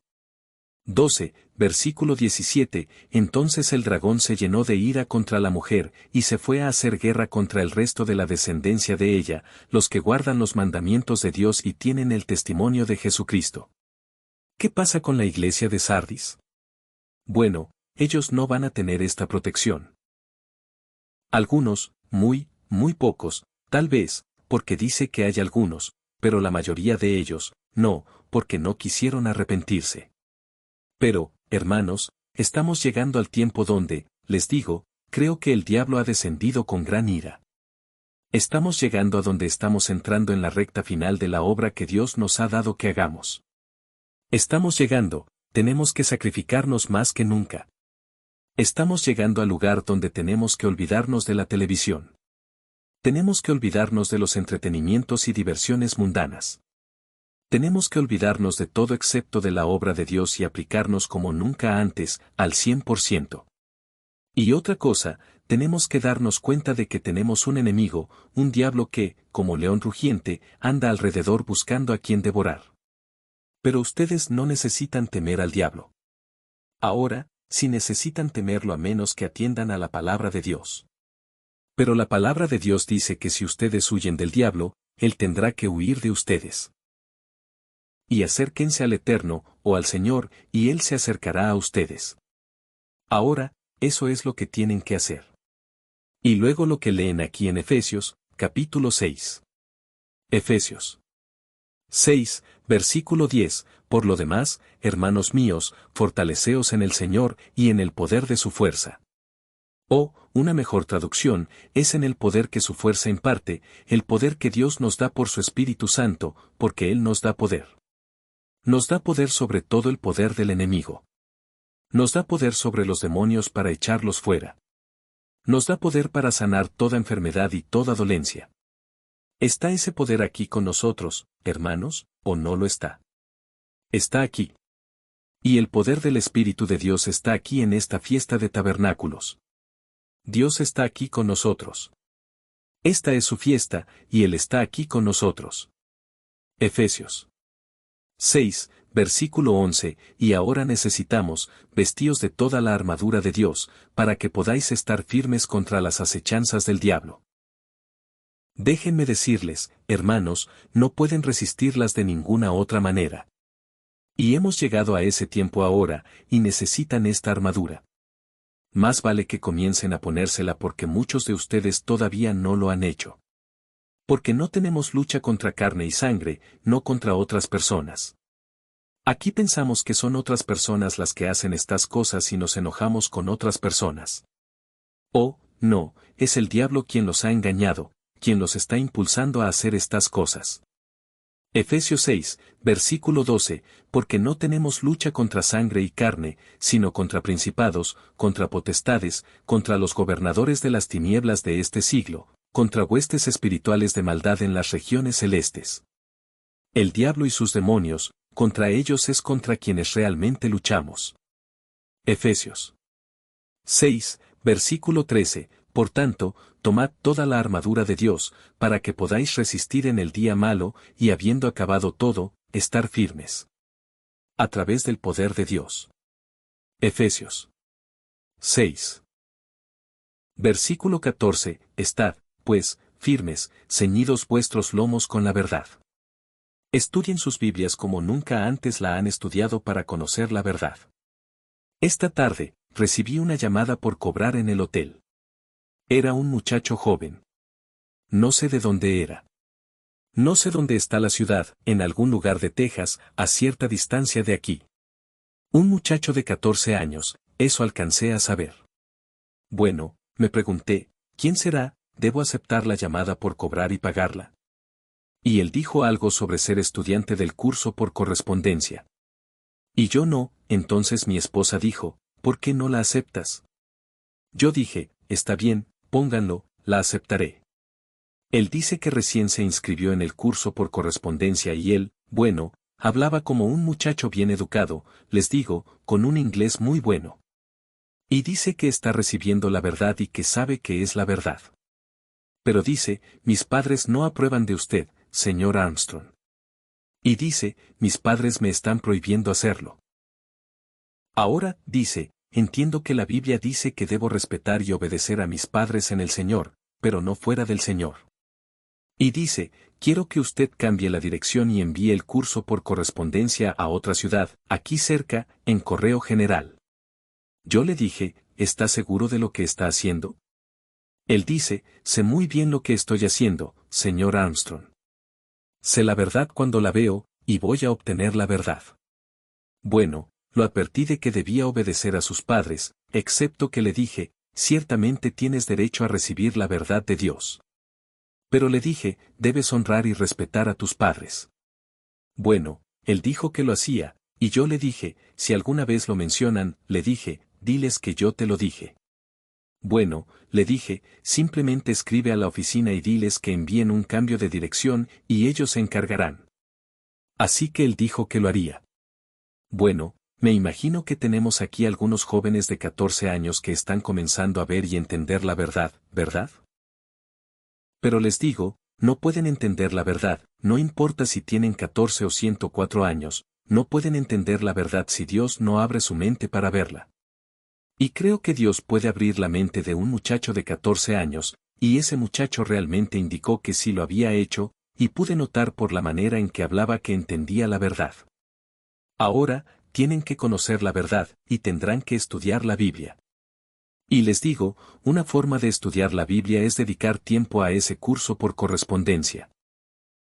12, versículo 17, entonces el dragón se llenó de ira contra la mujer, y se fue a hacer guerra contra el resto de la descendencia de ella, los que guardan los mandamientos de Dios y tienen el testimonio de Jesucristo. ¿Qué pasa con la iglesia de Sardis? Bueno, ellos no van a tener esta protección. Algunos, muy pocos, tal vez, porque dice que hay algunos, pero la mayoría de ellos, no, porque no quisieron arrepentirse. Pero, hermanos, estamos llegando al tiempo donde, les digo, creo que el diablo ha descendido con gran ira. Estamos llegando a donde estamos entrando en la recta final de la obra que Dios nos ha dado que hagamos. Estamos llegando, tenemos que sacrificarnos más que nunca. Estamos llegando al lugar donde tenemos que olvidarnos de la televisión. Tenemos que olvidarnos de los entretenimientos y diversiones mundanas. Tenemos que olvidarnos de todo excepto de la obra de Dios y aplicarnos como nunca antes, al 100%. Y otra cosa, tenemos que darnos cuenta de que tenemos un enemigo, un diablo que, como león rugiente, anda alrededor buscando a quien devorar. Pero ustedes no necesitan temer al diablo. Ahora, sí necesitan temerlo a menos que atiendan a la palabra de Dios. Pero la palabra de Dios dice que si ustedes huyen del diablo, él tendrá que huir de ustedes. Y acérquense al Eterno, o al Señor, y Él se acercará a ustedes. Ahora, eso es lo que tienen que hacer. Y luego lo que leen aquí en Efesios, capítulo 6. Efesios 6, versículo 10, por lo demás, hermanos míos, fortaleceos en el Señor y en el poder de su fuerza. O, una mejor traducción, es en el poder que su fuerza imparte, el poder que Dios nos da por su Espíritu Santo, porque Él nos da poder. Nos da poder sobre todo el poder del enemigo. Nos da poder sobre los demonios para echarlos fuera. Nos da poder para sanar toda enfermedad y toda dolencia. ¿Está ese poder aquí con nosotros, hermanos, o no lo está? Está aquí. Y el poder del Espíritu de Dios está aquí en esta fiesta de tabernáculos. Dios está aquí con nosotros. Esta es su fiesta, y Él está aquí con nosotros. Efesios 6, versículo 11, y ahora necesitamos, vestíos de toda la armadura de Dios, para que podáis estar firmes contra las acechanzas del diablo. Déjenme decirles, hermanos, no pueden resistirlas de ninguna otra manera. Y hemos llegado a ese tiempo ahora, y necesitan esta armadura. Más vale que comiencen a ponérsela porque muchos de ustedes todavía no lo han hecho. Porque no tenemos lucha contra carne y sangre, no contra otras personas. Aquí pensamos que son otras personas las que hacen estas cosas y nos enojamos con otras personas. Oh, no, es el diablo quien los ha engañado, quien los está impulsando a hacer estas cosas. Efesios 6, versículo 12, porque no tenemos lucha contra sangre y carne, sino contra principados, contra potestades, contra los gobernadores de las tinieblas de este siglo, contra huestes espirituales de maldad en las regiones celestes. El diablo y sus demonios, contra ellos es contra quienes realmente luchamos. Efesios 6, versículo 13, por tanto, tomad toda la armadura de Dios, para que podáis resistir en el día malo, y habiendo acabado todo, estar firmes. A través del poder de Dios. Efesios 6. Versículo 14, estad, pues, firmes, ceñidos vuestros lomos con la verdad. Estudien sus Biblias como nunca antes la han estudiado para conocer la verdad. Esta tarde, recibí una llamada por cobrar en el hotel. Era un muchacho joven. No sé de dónde era. No sé dónde está la ciudad, en algún lugar de Texas, a cierta distancia de aquí. Un muchacho de 14 años, eso alcancé a saber. Bueno, me pregunté, ¿quién será? ¿Debo aceptar la llamada por cobrar y pagarla? Y él dijo algo sobre ser estudiante del curso por correspondencia. Y yo no, entonces mi esposa dijo, ¿por qué no la aceptas? Yo dije, está bien, pónganlo, la aceptaré. Él dice que recién se inscribió en el curso por correspondencia y él, bueno, hablaba como un muchacho bien educado, les digo, con un inglés muy bueno. Y dice que está recibiendo la verdad y que sabe que es la verdad. Pero dice, mis padres no aprueban de usted, señor Armstrong. Y dice, mis padres me están prohibiendo hacerlo. Ahora, dice, entiendo que la Biblia dice que debo respetar y obedecer a mis padres en el Señor, pero no fuera del Señor. Y dice, quiero que usted cambie la dirección y envíe el curso por correspondencia a otra ciudad, aquí cerca, en correo general. Yo le dije, ¿está seguro de lo que está haciendo? Él dice, sé muy bien lo que estoy haciendo, señor Armstrong. Sé la verdad cuando la veo, y voy a obtener la verdad. Bueno, lo advertí de que debía obedecer a sus padres, excepto que le dije, ciertamente tienes derecho a recibir la verdad de Dios. Pero le dije, debes honrar y respetar a tus padres. Bueno, él dijo que lo hacía, y yo le dije, si alguna vez lo mencionan, le dije, diles que yo te lo dije. Bueno, le dije, simplemente escribe a la oficina y diles que envíen un cambio de dirección y ellos se encargarán. Así que él dijo que lo haría. Bueno, me imagino que tenemos aquí algunos jóvenes de 14 años que están comenzando a ver y entender la verdad, ¿verdad? Pero les digo, no pueden entender la verdad, no importa si tienen 14 o 104 años, no pueden entender la verdad si Dios no abre su mente para verla. Y creo que Dios puede abrir la mente de un muchacho de 14 años, y ese muchacho realmente indicó que sí lo había hecho, y pude notar por la manera en que hablaba que entendía la verdad. Ahora, tienen que conocer la verdad, y tendrán que estudiar la Biblia. Y les digo, una forma de estudiar la Biblia es dedicar tiempo a ese curso por correspondencia.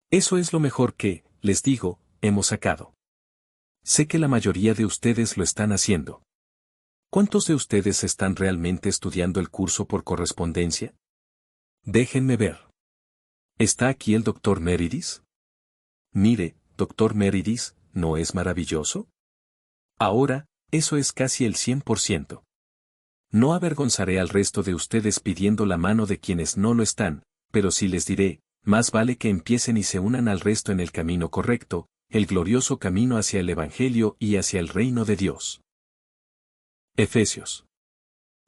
Eso es lo mejor que, les digo, hemos sacado. Sé que la mayoría de ustedes lo están haciendo. ¿Cuántos de ustedes están realmente estudiando el curso por correspondencia? Déjenme ver. ¿Está aquí el Dr. Meridis? Mire, Dr. Meridis, ¿no es maravilloso? Ahora, eso es casi el 100%. No avergonzaré al resto de ustedes pidiendo la mano de quienes no lo están, pero sí les diré, más vale que empiecen y se unan al resto en el camino correcto, el glorioso camino hacia el Evangelio y hacia el reino de Dios. Efesios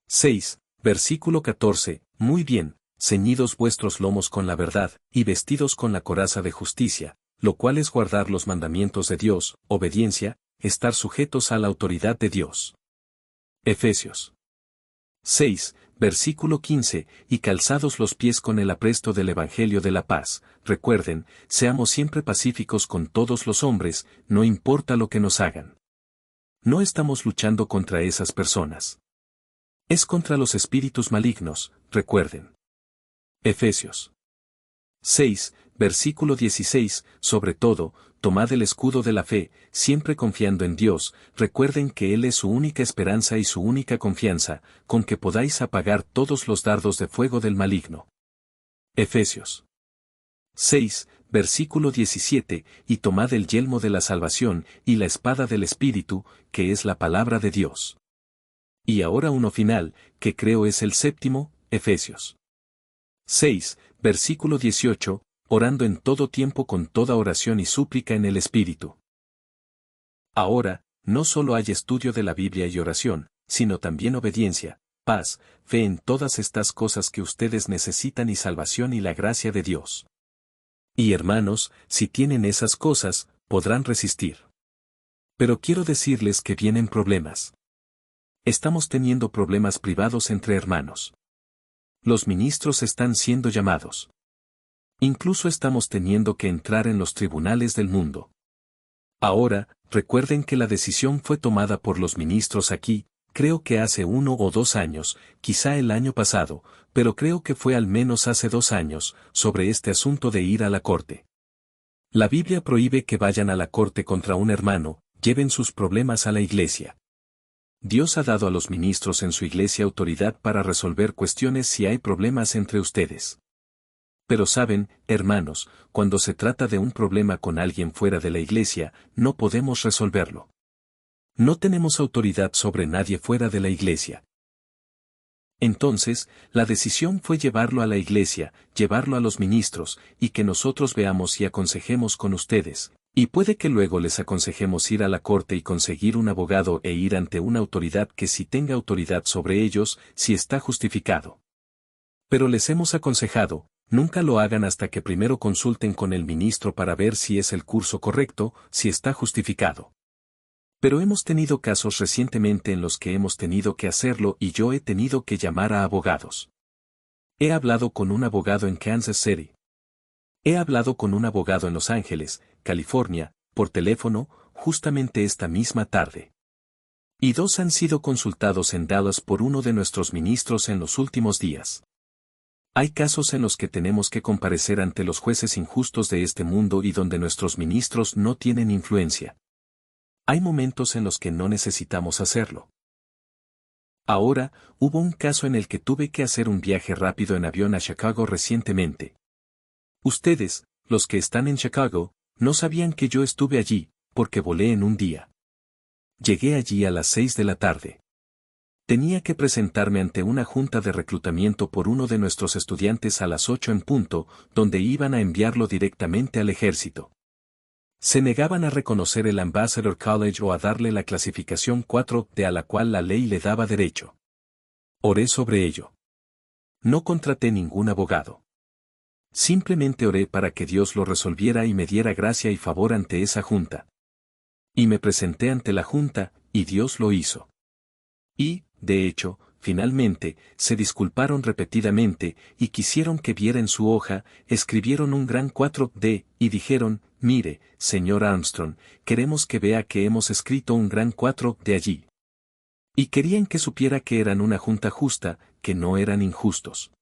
6, versículo 14, muy bien, ceñidos vuestros lomos con la verdad, y vestidos con la coraza de justicia, lo cual es guardar los mandamientos de Dios, obediencia, estar sujetos a la autoridad de Dios. Efesios 6, versículo 15, y calzados los pies con el apresto del Evangelio de la paz. Recuerden, seamos siempre pacíficos con todos los hombres, no importa lo que nos hagan. No estamos luchando contra esas personas. Es contra los espíritus malignos, recuerden. Efesios 6, versículo 16, sobre todo, tomad el escudo de la fe, siempre confiando en Dios, recuerden que Él es su única esperanza y su única confianza, con que podáis apagar todos los dardos de fuego del maligno. Efesios 6, versículo 17, y tomad el yelmo de la salvación y la espada del Espíritu, que es la palabra de Dios. Y ahora uno final, que creo es el séptimo, Efesios 6, versículo 18, orando en todo tiempo con toda oración y súplica en el Espíritu. Ahora, no solo hay estudio de la Biblia y oración, sino también obediencia, paz, fe en todas estas cosas que ustedes necesitan y salvación y la gracia de Dios. Y hermanos, si tienen esas cosas, podrán resistir. Pero quiero decirles que vienen problemas. Estamos teniendo problemas privados entre hermanos. Los ministros están siendo llamados. Incluso estamos teniendo que entrar en los tribunales del mundo. Ahora, recuerden que la decisión fue tomada por los ministros aquí, creo que hace 1 o 2 años, quizá el año pasado, pero creo que fue al menos hace 2 años, sobre este asunto de ir a la corte. La Biblia prohíbe que vayan a la corte contra un hermano, lleven sus problemas a la iglesia. Dios ha dado a los ministros en su iglesia autoridad para resolver cuestiones si hay problemas entre ustedes. Pero saben, hermanos, cuando se trata de un problema con alguien fuera de la iglesia, no podemos resolverlo. No tenemos autoridad sobre nadie fuera de la iglesia. Entonces, la decisión fue llevarlo a la iglesia, llevarlo a los ministros, y que nosotros veamos y aconsejemos con ustedes, y puede que luego les aconsejemos ir a la corte y conseguir un abogado e ir ante una autoridad que sí tenga autoridad sobre ellos, si está justificado. Pero les hemos aconsejado, nunca lo hagan hasta que primero consulten con el ministro para ver si es el curso correcto, si está justificado. Pero hemos tenido casos recientemente en los que hemos tenido que hacerlo y yo he tenido que llamar a abogados. He hablado con un abogado en Kansas City. He hablado con un abogado en Los Ángeles, California, por teléfono, justamente esta misma tarde. Y 2 han sido consultados en Dallas por uno de nuestros ministros en los últimos días. Hay casos en los que tenemos que comparecer ante los jueces injustos de este mundo y donde nuestros ministros no tienen influencia. Hay momentos en los que no necesitamos hacerlo. Ahora, hubo un caso en el que tuve que hacer un viaje rápido en avión a Chicago recientemente. Ustedes, los que están en Chicago, no sabían que yo estuve allí, porque volé en un día. Llegué allí a las 6 de la tarde. Tenía que presentarme ante una junta de reclutamiento por uno de nuestros estudiantes a las 8 en punto, donde iban a enviarlo directamente al ejército. Se negaban a reconocer el Ambassador College o a darle la clasificación 4D a la cual la ley le daba derecho. Oré sobre ello. No contraté ningún abogado. Simplemente oré para que Dios lo resolviera y me diera gracia y favor ante esa junta. Y me presenté ante la junta, y Dios lo hizo. Y, de hecho, finalmente, se disculparon repetidamente, y quisieron que viera en su hoja, escribieron un gran 4D, y dijeron, mire, señor Armstrong, queremos que vea que hemos escrito un gran 4D allí. Y querían que supiera que eran una junta justa, que no eran injustos.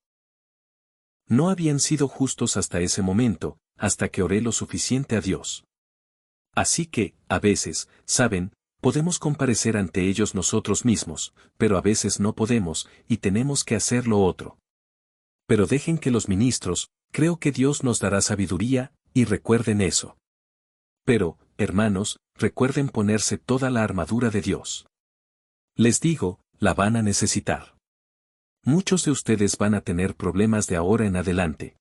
No habían sido justos hasta ese momento, hasta que oré lo suficiente a Dios. Así que, a veces, saben, podemos comparecer ante ellos nosotros mismos, pero a veces no podemos, y tenemos que hacer lo otro. Pero dejen que los ministros, creo que Dios nos dará sabiduría, y recuerden eso. Pero, hermanos, recuerden ponerse toda la armadura de Dios. Les digo, la van a necesitar. Muchos de ustedes van a tener problemas de ahora en adelante.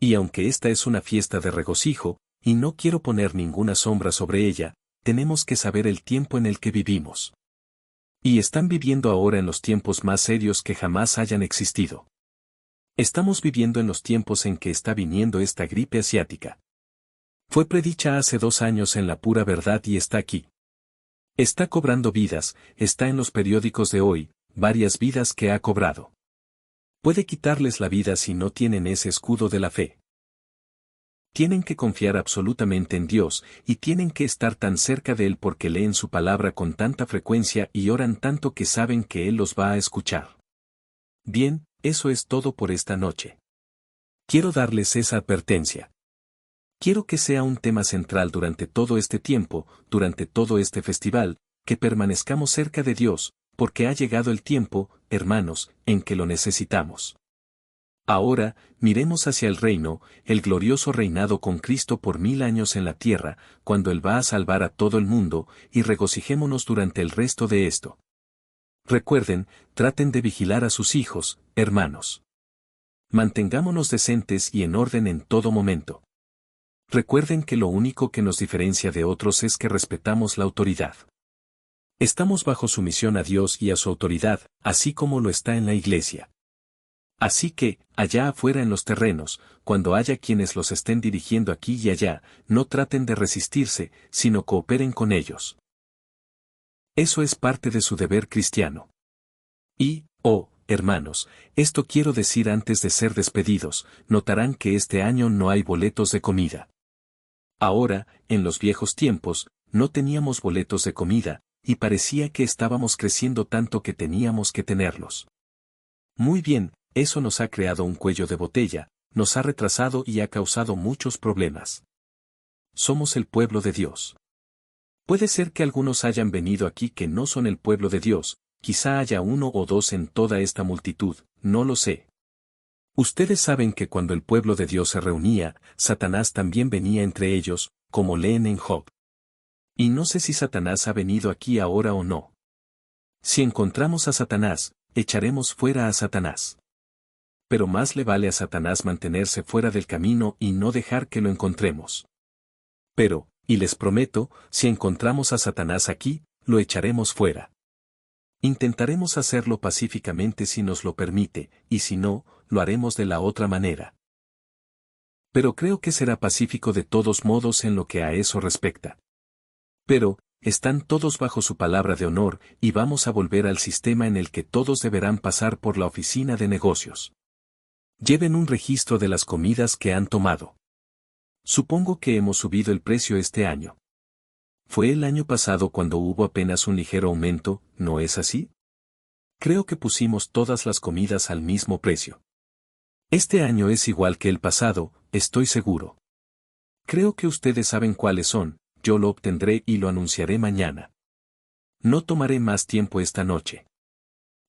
Y aunque esta es una fiesta de regocijo, y no quiero poner ninguna sombra sobre ella, tenemos que saber el tiempo en el que vivimos. Y están viviendo ahora en los tiempos más serios que jamás hayan existido. Estamos viviendo en los tiempos en que está viniendo esta gripe asiática. Fue predicha hace 2 años en La Pura Verdad y está aquí. Está cobrando vidas, está en los periódicos de hoy, varias vidas que ha cobrado. Puede quitarles la vida si no tienen ese escudo de la fe. Tienen que confiar absolutamente en Dios, y tienen que estar tan cerca de Él porque leen su palabra con tanta frecuencia y oran tanto que saben que Él los va a escuchar. Bien, eso es todo por esta noche. Quiero darles esa advertencia. Quiero que sea un tema central durante todo este tiempo, durante todo este festival, que permanezcamos cerca de Dios, porque ha llegado el tiempo, hermanos, en que lo necesitamos. Ahora, miremos hacia el reino, el glorioso reinado con Cristo por 1000 años en la tierra, cuando Él va a salvar a todo el mundo, y regocijémonos durante el resto de esto. Recuerden, traten de vigilar a sus hijos, hermanos. Mantengámonos decentes y en orden en todo momento. Recuerden que lo único que nos diferencia de otros es que respetamos la autoridad. Estamos bajo sumisión a Dios y a su autoridad, así como lo está en la iglesia. Así que, allá afuera en los terrenos, cuando haya quienes los estén dirigiendo aquí y allá, no traten de resistirse, sino cooperen con ellos. Eso es parte de su deber cristiano. Y, hermanos, esto quiero decir antes de ser despedidos, notarán que este año no hay boletos de comida. Ahora, en los viejos tiempos, no teníamos boletos de comida, y parecía que estábamos creciendo tanto que teníamos que tenerlos. Muy bien, eso nos ha creado un cuello de botella, nos ha retrasado y ha causado muchos problemas. Somos el pueblo de Dios. Puede ser que algunos hayan venido aquí que no son el pueblo de Dios, quizá haya uno o dos en toda esta multitud, no lo sé. Ustedes saben que cuando el pueblo de Dios se reunía, Satanás también venía entre ellos, como leen en Job. Y no sé si Satanás ha venido aquí ahora o no. Si encontramos a Satanás, echaremos fuera a Satanás. Pero más le vale a Satanás mantenerse fuera del camino y no dejar que lo encontremos. Pero, y les prometo, si encontramos a Satanás aquí, lo echaremos fuera. Intentaremos hacerlo pacíficamente si nos lo permite, y si no, lo haremos de la otra manera. Pero creo que será pacífico de todos modos en lo que a eso respecta. Pero, están todos bajo su palabra de honor, y vamos a volver al sistema en el que todos deberán pasar por la oficina de negocios. Lleven un registro de las comidas que han tomado. Supongo que hemos subido el precio este año. Fue el año pasado cuando hubo apenas un ligero aumento, ¿no es así? Creo que pusimos todas las comidas al mismo precio. Este año es igual que el pasado, estoy seguro. Creo que ustedes saben cuáles son, yo lo obtendré y lo anunciaré mañana. No tomaré más tiempo esta noche.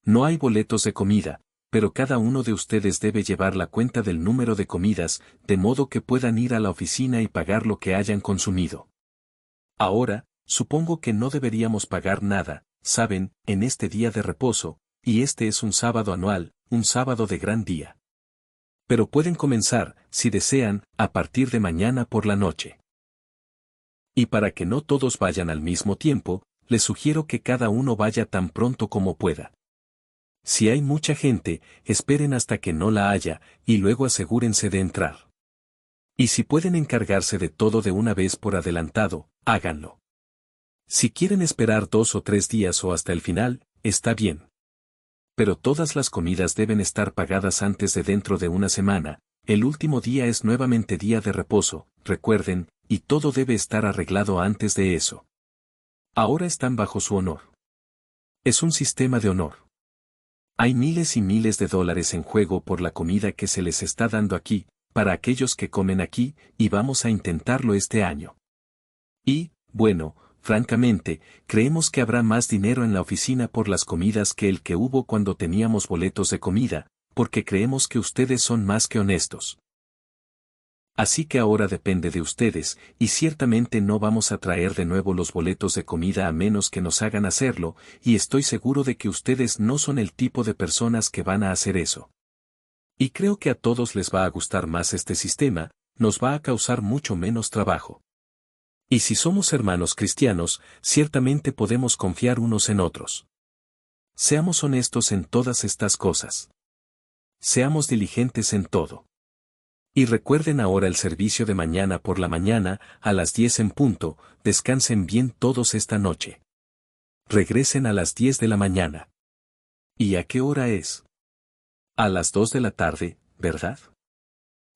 No hay boletos de comida, pero cada uno de ustedes debe llevar la cuenta del número de comidas, de modo que puedan ir a la oficina y pagar lo que hayan consumido. Ahora, supongo que no deberíamos pagar nada, saben, en este día de reposo, y este es un sábado anual, un sábado de gran día. Pero pueden comenzar, si desean, a partir de mañana por la noche. Y para que no todos vayan al mismo tiempo, les sugiero que cada uno vaya tan pronto como pueda. Si hay mucha gente, esperen hasta que no la haya, y luego asegúrense de entrar. Y si pueden encargarse de todo de una vez por adelantado, háganlo. Si quieren esperar 2 o 3 días o hasta el final, está bien. Pero todas las comidas deben estar pagadas antes de dentro de una semana, el último día es nuevamente día de reposo, recuerden, y todo debe estar arreglado antes de eso. Ahora están bajo su honor. Es un sistema de honor. Hay miles y miles de dólares en juego por la comida que se les está dando aquí, para aquellos que comen aquí, y vamos a intentarlo este año. Y, bueno, francamente, creemos que habrá más dinero en la oficina por las comidas que el que hubo cuando teníamos boletos de comida, porque creemos que ustedes son más que honestos. Así que ahora depende de ustedes, y ciertamente no vamos a traer de nuevo los boletos de comida a menos que nos hagan hacerlo, y estoy seguro de que ustedes no son el tipo de personas que van a hacer eso. Y creo que a todos les va a gustar más este sistema, nos va a causar mucho menos trabajo. Y si somos hermanos cristianos, ciertamente podemos confiar unos en otros. Seamos honestos en todas estas cosas. Seamos diligentes en todo. Y recuerden ahora el servicio de mañana por la mañana, a las 10 en punto, descansen bien todos esta noche. Regresen a las 10 de la mañana. ¿Y a qué hora es? A las 2 de la tarde, ¿verdad?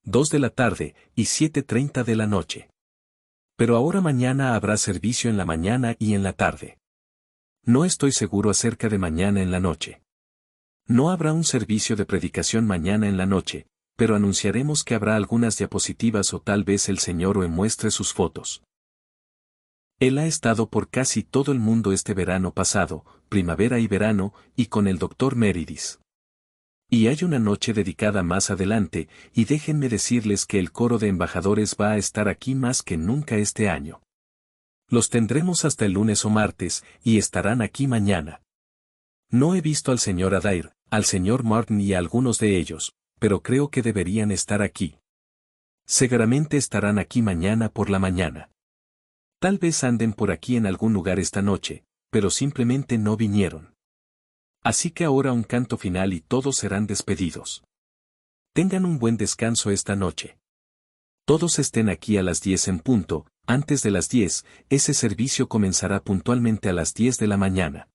2 de la tarde, y 7:30 de la noche. Pero ahora mañana habrá servicio en la mañana y en la tarde. No estoy seguro acerca de mañana en la noche. No habrá un servicio de predicación mañana en la noche, pero anunciaremos que habrá algunas diapositivas o tal vez el Señor os muestre sus fotos. Él ha estado por casi todo el mundo este verano pasado, primavera y verano, y con el Dr. Meredith. Y hay una noche dedicada más adelante, y déjenme decirles que el coro de embajadores va a estar aquí más que nunca este año. Los tendremos hasta el lunes o martes, y estarán aquí mañana. No he visto al señor Adair, al señor Martin y a algunos de ellos, pero creo que deberían estar aquí. Seguramente estarán aquí mañana por la mañana. Tal vez anden por aquí en algún lugar esta noche, pero simplemente no vinieron. Así que ahora un canto final y todos serán despedidos. Tengan un buen descanso esta noche. Todos estén aquí a las 10 en punto, antes de las 10, ese servicio comenzará puntualmente a las 10 de la mañana.